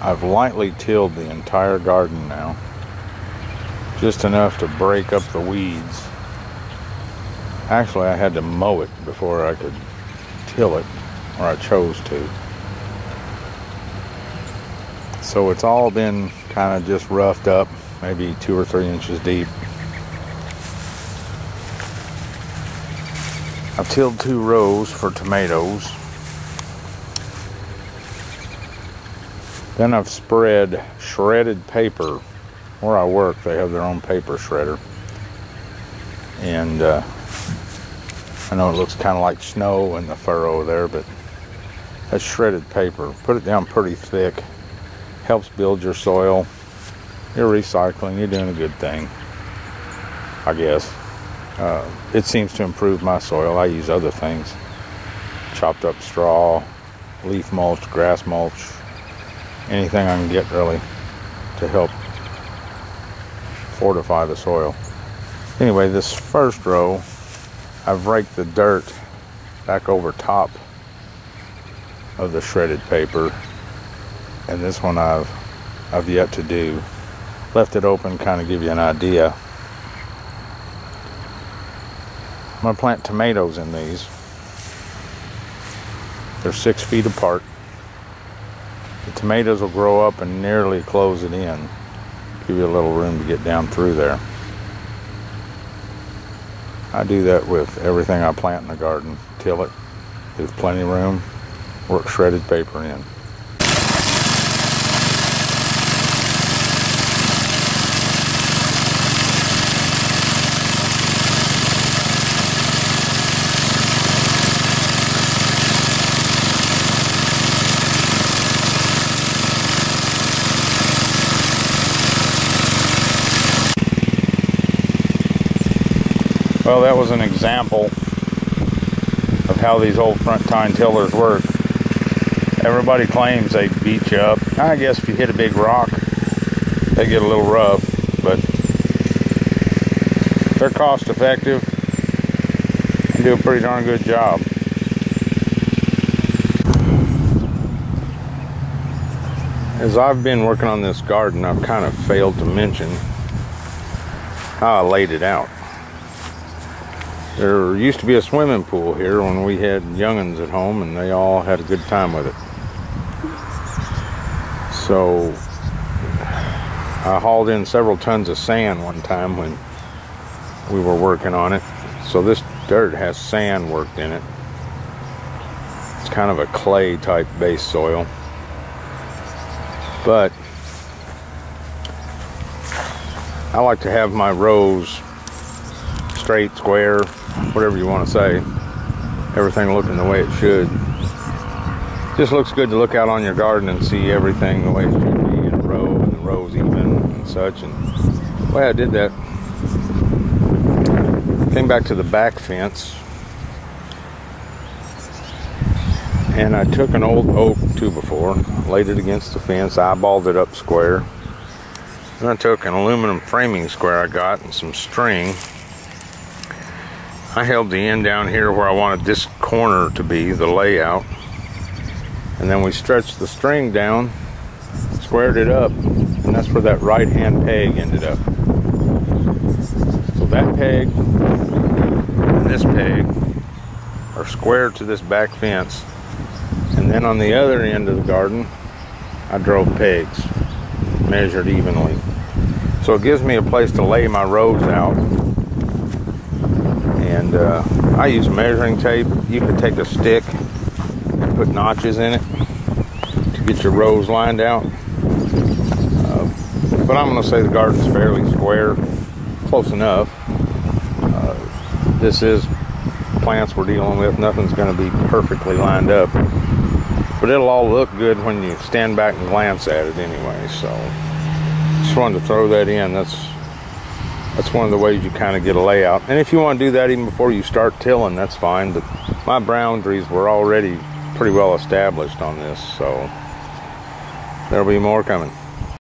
I've lightly tilled the entire garden now, just enough to break up the weeds. Actually, I had to mow it before I could till it, or I chose to. So it's all been kind of just roughed up, maybe 2 or 3 inches deep. I've tilled 2 rows for tomatoes. Then I've spread shredded paper. Where I work, they have their own paper shredder. And I know it looks kind of like snow in the furrow there, but that's shredded paper. Put it down pretty thick. Helps build your soil. You're recycling. You're doing a good thing, I guess. It seems to improve my soil. I use other things. Chopped up straw, leaf mulch, grass mulch, anything I can get really to help fortify the soil. Anyway, this first row, I've raked the dirt back over top of the shredded paper, and this one I've yet to do. Left it open, kind of give you an idea. I'm going to plant tomatoes in these. They're 6 feet apart. The tomatoes will grow up and nearly close it in. Give you a little room to get down through there. I do that with everything I plant in the garden. Till it. There's plenty of room. Work shredded paper in. Well, that was an example of how these old front tine tillers work. Everybody claims they beat you up. I guess if you hit a big rock, they get a little rough, but they're cost effective and do a pretty darn good job. As I've been working on this garden, I've kind of failed to mention how I laid it out. There used to be a swimming pool here when we had young'uns at home, and they all had a good time with it. So I hauled in several tons of sand one time when we were working on it. So this dirt has sand worked in it. It's kind of a clay type base soil. But I like to have my rows straight, square, whatever you want to say, everything looking the way it should. Just looks good to look out on your garden and see everything the way it should be in a row, and the rows even and such. And the way I did that, came back to the back fence, and I took an old oak 2x4, laid it against the fence, eyeballed it up square. Then I took an aluminum framing square I got and some string. I held the end down here where I wanted this corner to be, the layout. And then we stretched the string down, squared it up, and that's where that right-hand peg ended up. So that peg and this peg are squared to this back fence. And then on the other end of the garden, I drove pegs, measured evenly. So it gives me a place to lay my rows out. And I use measuring tape. You can take a stick and put notches in it to get your rows lined out. But I'm going to say the garden's fairly square, close enough. This is plants we're dealing with. Nothing's going to be perfectly lined up. But it'll all look good when you stand back and glance at it anyway. So just wanted to throw that in. That's one of the ways you kind of get a layout. And if you want to do that even before you start tilling, that's fine. But my boundaries were already pretty well established on this, so there'll be more coming.